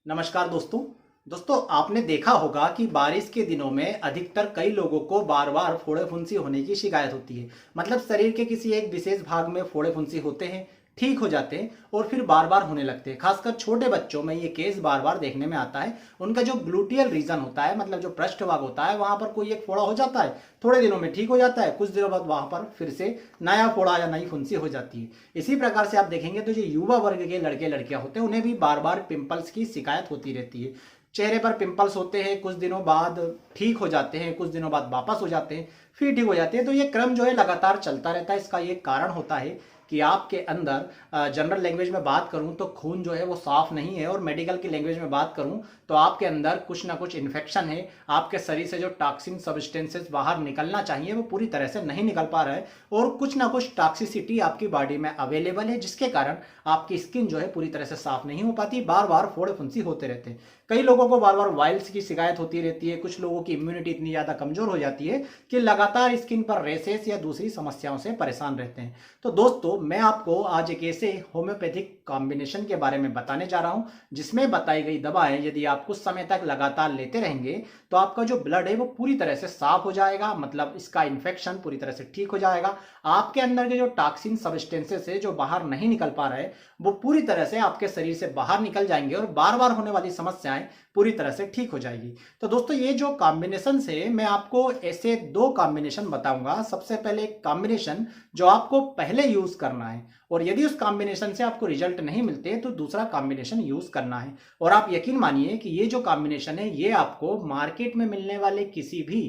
नमस्कार दोस्तों आपने देखा होगा कि बारिश के दिनों में अधिकतर कई लोगों को बार बार फोड़े फुंसी होने की शिकायत होती है। मतलब शरीर के किसी एक विशेष भाग में फोड़े फुंसी होते हैं, ठीक हो जाते हैं और फिर बार बार होने लगते हैं। खासकर छोटे बच्चों में ये केस बार बार देखने में आता है। उनका जो ग्लूटियल रीजन होता है, मतलब जो पृष्ठभाग होता है, वहां पर कोई एक फोड़ा हो जाता है, थोड़े दिनों में ठीक हो जाता है, कुछ दिनों बाद वहां पर फिर से नया फोड़ा या नई फुंसी हो जाती है। इसी प्रकार से आप देखेंगे तो जो युवा वर्ग के लड़के लड़कियां होते हैं उन्हें भी बार बार पिंपल्स की शिकायत होती रहती है। चेहरे पर पिंपल्स होते हैं, कुछ दिनों बाद ठीक हो जाते हैं, कुछ दिनों बाद वापस हो जाते हैं, फिर ठीक हो जाते हैं। तो ये क्रम जो है लगातार चलता रहता है। इसका ये कारण होता है कि आपके अंदर जनरल लैंग्वेज में बात करूं तो खून जो है वो साफ नहीं है, और मेडिकल की लैंग्वेज में बात करूं तो आपके अंदर कुछ ना कुछ इन्फेक्शन है। आपके शरीर से जो टॉक्सिन सब्सटेंसेस बाहर निकलना चाहिए वो पूरी तरह से नहीं निकल पा रहा है, और कुछ ना कुछ टॉक्सिसिटी आपकी बॉडी में अवेलेबल है, जिसके कारण आपकी स्किन जो है पूरी तरह से साफ नहीं हो पाती, बार बार फोड़े फुंसी होते रहते हैं। कई लोगों को बार बार वाइल्स की शिकायत होती रहती है। कुछ लोगों की इम्यूनिटी इतनी ज्यादा कमजोर हो जाती है कि लगातार स्किन पर रेसेस या दूसरी समस्याओं से परेशान रहते हैं। तो दोस्तों, मैं आपको आज एक ऐसे होम्योपैथिक कॉम्बिनेशन के बारे में बताने जा रहा हूं जिसमें बताई गई दवाएं यदि आप कुछ समय तक लगातार लेते रहेंगे तो आपका जो ब्लड है वो पूरी तरह से साफ हो जाएगा। मतलब इसका इन्फेक्शन पूरी तरह से ठीक हो जाएगा। आपके अंदर के जो टॉक्सिन सब्सटेंसेस है जो बाहर नहीं निकल पा रहे वो पूरी तरह से आपके शरीर से बाहर निकल जाएंगे, और बार बार होने वाली समस्याएं पूरी तरह से ठीक हो जाएगी। तो दोस्तों, ये जो कॉम्बिनेशन है, मैं आपको ऐसे दो कॉम्बिनेशन बताऊंगा। सबसे पहले एक कॉम्बिनेशन जो आपको पहले यूज करना है, और यदि उस कॉम्बिनेशन से आपको रिजल्ट नहीं मिलते तो दूसरा कॉम्बिनेशन यूज करना है। और आप यकीन मानिए कि ये जो कॉम्बिनेशन है ये आपको मार्केट में मिलने वाले किसी भी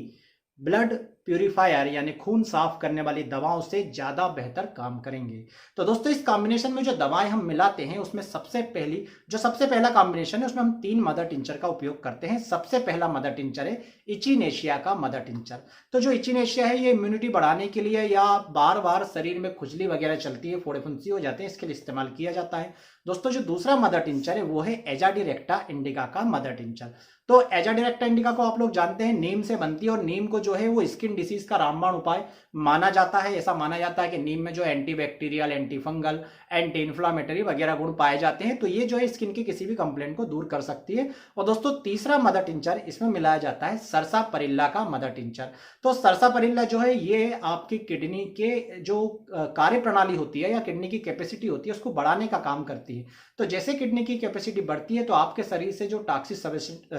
ब्लड प्यूरिफायर यानी खून साफ करने वाली दवाओं से ज्यादा बेहतर काम करेंगे। तो दोस्तों, इस कॉम्बिनेशन में जो दवाएं हम मिलाते हैं उसमें सबसे पहला कॉम्बिनेशन है, उसमें हम 3 मदर टिंचर का उपयोग करते हैं। सबसे पहला मदर टिंचर है इचिनेशिया का मदर टिंचर। तो जो इचिनेशिया है ये इम्यूनिटी बढ़ाने के लिए या बार बार शरीर में खुजली वगैरह चलती है, फोड़े फुंसी हो जाते हैं, इसके लिए इस्तेमाल किया जाता है। दोस्तों, जो दूसरा मदर टिंचर है वो है एजाडिरेक्टा इंडिका का मदर टिंचर। तो एजाडिरेक्टा इंडिका को आप लोग जानते हैं, नीम से बनती है, और नीम को जो है वो स्किन डिसीज का रामबाण उपाय माना जाता है। ऐसा माना जाता है कि नीम में जो antibacterial, anti fungal, anti inflammatory वगैरह गुण पाए जाते हैं, तो ये जो है स्किन की किसी भी कंप्लेंट को दूर कर सकती है। और दोस्तों, तीसरा मदर टिंचर इसमें मिलाया जाता है सरसापरिल्ला का मदर टिंचर। तो सरसापरिल्ला जो है ये आपकी किडनी के जो कार्य प्रणाली होती है या किडनी की कैपेसिटी होती है उसको बढ़ाने का काम करती है। तो जैसे किडनी की कैपेसिटी बढ़ती है तो आपके शरीर से जो टॉक्सिक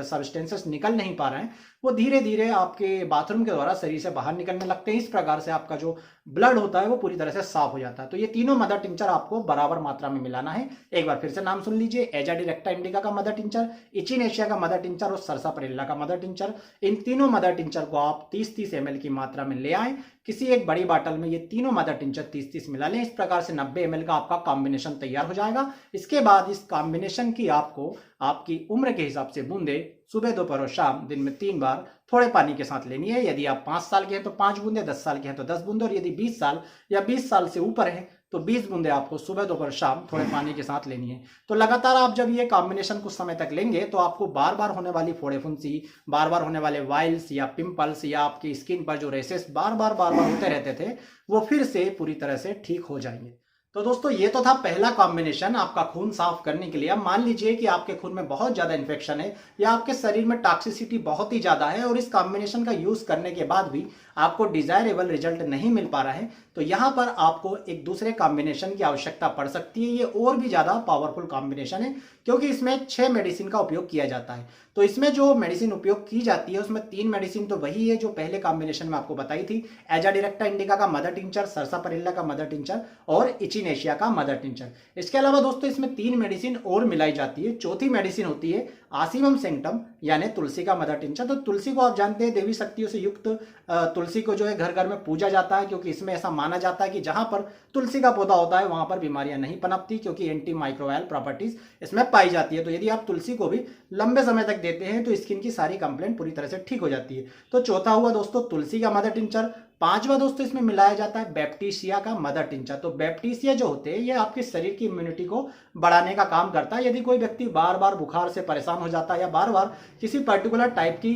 सब्सटेंसेस निकल नहीं पा रहे हैं वो धीरे धीरे आपके बाथरूम के द्वारा शरीर से बाहर निकलने लगते हैं। इस प्रकार से आपका जो ब्लड होता है वो पूरी तरह से साफ हो जाता है। तो ये तीनों मदर टिंचर आपको बराबर मात्रा में मिलाना है। एक बार फिर से नाम सुन लीजिए, एजाडिरेक्टा इंडिका का मदर टिंचर, इचिनेशिया का मदर टिंचर और सरसापरिल्ला का मदर टिंचर। इन तीनों मदर टिंचर को आप 30-30 ml की मात्रा में ले आए। किसी एक बड़ी बॉटल में ये तीनों मदर टिंचर 30-30 मिला लें। इस प्रकार से 90 ml का आपका कॉम्बिनेशन तैयार हो जाएगा। इसके बाद इस कॉम्बिनेशन की आपको आपकी उम्र के हिसाब से बूंदे सुबह, दोपहर और शाम दिन में 3 बार थोड़े पानी के साथ लेनी है। यदि आप 5 साल के हैं तो 5 बूंदे, 10 साल के हैं तो 10 बूंदे, और यदि 20 साल या 20 साल से ऊपर है तो 20 बूंदे आपको सुबह, दोपहर, शाम थोड़े पानी के साथ लेनी है। तो लगातार आप जब ये कॉम्बिनेशन कुछ समय तक लेंगे तो आपको बार बार होने वाली फोड़े फुंसी, बार बार होने वाले वाइल्स या पिंपल्स या आपकी स्किन पर जो रेसेस बार बार होते रहते थे वो फिर से पूरी तरह से ठीक हो जाएंगे। तो दोस्तों, ये तो था पहला कॉम्बिनेशन आपका खून साफ करने के लिए। अब मान लीजिए कि आपके खून में बहुत ज्यादा इन्फेक्शन है या आपके शरीर में टॉक्सिसिटी बहुत ही ज्यादा है, और इस कॉम्बिनेशन का यूज करने के बाद भी आपको डिजायरेबल रिजल्ट नहीं मिल पा रहा है, तो यहां पर आपको एक दूसरे कॉम्बिनेशन की आवश्यकता पड़ सकती है। ये और भी ज्यादा पावरफुल कॉम्बिनेशन है क्योंकि इसमें 6 मेडिसिन का उपयोग किया जाता है। तो इसमें जो मेडिसिन उपयोग की जाती है उसमें 3 मेडिसिन तो वही है जो पहले कॉम्बिनेशन में आपको बताई थी, एजाडिरेक्टा इंडिका का मदर टिंचर, सरसापरिल्ला का मदर टिंचर और इचिनेशिया का मदर टिंचर। इसके अलावा दोस्तों इसमें 3 मेडिसिन और मिलाई जाती है। चौथी मेडिसिन होती है आसिमम सेंक्टम यानी तुलसी का मदर टिंचर। तो तुलसी को आप जानते हैं देवी शक्तियों से युक्त तुलसी को जो है घर घर में पूजा जाता है, क्योंकि इसमें ऐसा माना जाता है कि जहां पर तुलसी का पौधा होता है वहां पर बीमारियां नहीं पनपती, क्योंकि एंटी माइक्रोबायल प्रॉपर्टीज इसमें पाई जाती है। तो यदि आप तुलसी को भी लंबे समय तक देते हैं तो स्किन की सारी कंप्लेंट पूरी तरह से ठीक हो जाती है। तो चौथा हुआ दोस्तों तुलसी का मदर टिंचर। पांचवा दोस्तों इसमें मिलाया जाता है बैप्टीसिया का मदर टिंचर। तो बैप्टीसिया जो होते हैं ये आपके शरीर की इम्यूनिटी को बढ़ाने का काम करता है। यदि कोई व्यक्ति बार बार बुखार से परेशान हो जाता है या बार बार किसी पर्टिकुलर टाइप की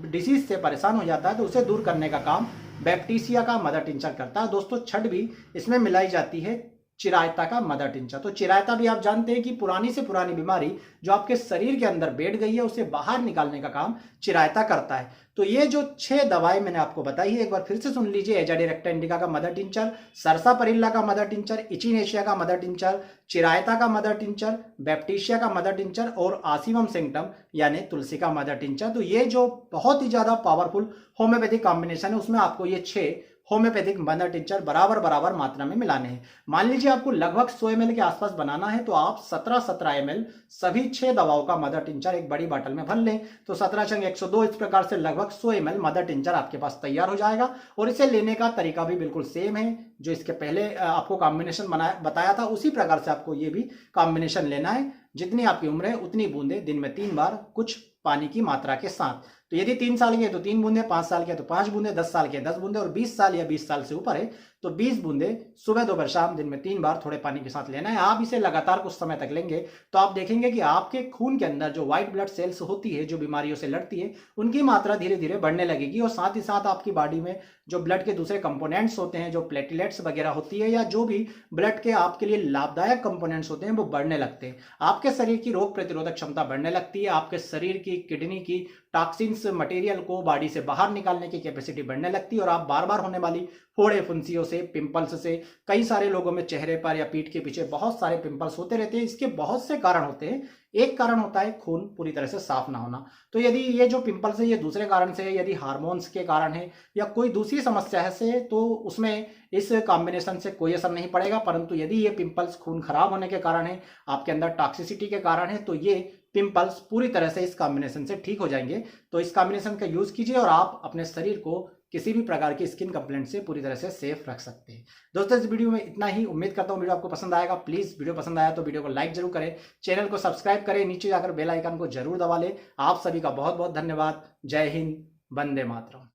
डिसीज से परेशान हो जाता है तो उसे दूर करने का काम बैप्टीसिया का मदर टिंचर करता है। दोस्तों छठ भी इसमें मिलाई जाती है चिरायता का मदर टिंचर। तो चिरायता भी आप जानते हैं कि पुरानी से पुरानी बीमारी जो आपके शरीर के अंदर बैठ गई है उसे बाहर निकालने का काम चिरायता करता है। तो ये जो 6 दवाएं मैंने आपको बताई है, एक बार फिर से सुन लीजिए। एजाडिरेक्टा इंडिका का मदर टिंचर, सरसापरिल्ला का मदर टिंचर, इचिनेशिया का मदर टिंचर, चिरायता का मदर टिंचर, बैप्टीशिया का मदर टिंचर और आसिवम सेंक्टम यानी तुलसी का मदर टिंचर। तो ये जो बहुत ही ज्यादा पावरफुल होम्योपैथिक कॉम्बिनेशन है उसमें आपको ये 6 होम्योपैथिक मदर टिंचर बराबर बराबर मात्रा में मिलाने हैं। मान लीजिए आपको लगभग 100 ml के आसपास बनाना है, तो आप 17-17 ml सभी 6 दवाओं का मदर टिंचर एक बड़ी बोतल में भर लें। तो 17 × 102, इस प्रकार से लगभग 100 ml मदर टिंचर आपके पास तैयार हो जाएगा। और इसे लेने का तरीका भी बिल्कुल सेम है जो इसके पहले आपको कॉम्बिनेशन बताया था, उसी प्रकार से आपको ये भी कॉम्बिनेशन लेना है। जितनी आपकी उम्र है उतनी बूंदे दिन में 3 बार कुछ पानी की मात्रा के साथ। तो यदि 3 साल के है तो 3 बूंदे, 5 साल के है तो 5 बूंदे, 10 साल के 10 बूंदे और 20 साल या 20 साल से ऊपर है तो 20 बूंदे सुबह दोपहर शाम दिन में 3 बार थोड़े पानी के साथ लेना है। आप इसे लगातार कुछ समय तक लेंगे तो आप देखेंगे कि आपके खून के अंदर जो व्हाइट ब्लड सेल्स होती है जो बीमारियों से लड़ती है उनकी मात्रा धीरे धीरे बढ़ने लगेगी। और साथ ही साथ आपकी बॉडी में जो ब्लड के दूसरे कंपोनेंट्स होते हैं, जो प्लेटलेट्स वगैरह होती है या जो भी ब्लड के आपके लिए लाभदायक कंपोनेंट्स होते हैं वो बढ़ने लगते हैं। आपके शरीर की रोग प्रतिरोधक क्षमता बढ़ने लगती है। आपके शरीर की किडनी की टॉक्सिन्स मटेरियल को बॉडी से बाहर निकालने की कैपेसिटी बढ़ने लगती है और आप बार बार होने वाली फोड़े फुंसियों से, पिंपल्स से, कई सारे लोगों में चेहरे पर या पीठ के पीछे बहुत सारे पिंपल्स होते रहते हैं। इसके बहुत से कारण होते हैं। एक कारण होता है खून पूरी तरह से साफ ना होना। तो यदि ये जो पिंपल्स है ये दूसरे कारण से है, यदि हार्मोन्स के कारण है या कोई दूसरी समस्या है से, तो उसमें इस कॉम्बिनेशन से कोई असर नहीं पड़ेगा। परंतु यदि ये पिंपल्स खून खराब होने के कारण है, आपके अंदर टॉक्सिसिटी के कारण है, तो ये पिंपल्स पूरी तरह से इस कॉम्बिनेशन से ठीक हो जाएंगे। तो इस कॉम्बिनेशन का यूज कीजिए और आप अपने शरीर को किसी भी प्रकार की स्किन कंप्लेंट से पूरी तरह से सेफ रख सकते हैं। दोस्तों इस वीडियो में इतना ही। उम्मीद करता हूं वीडियो आपको पसंद आएगा। प्लीज वीडियो पसंद आया तो वीडियो को लाइक जरूर करें, चैनल को सब्सक्राइब करें, नीचे जाकर बेल आइकन को जरूर दबा लें। आप सभी का बहुत बहुत धन्यवाद। जय हिंद, वंदे मातरम।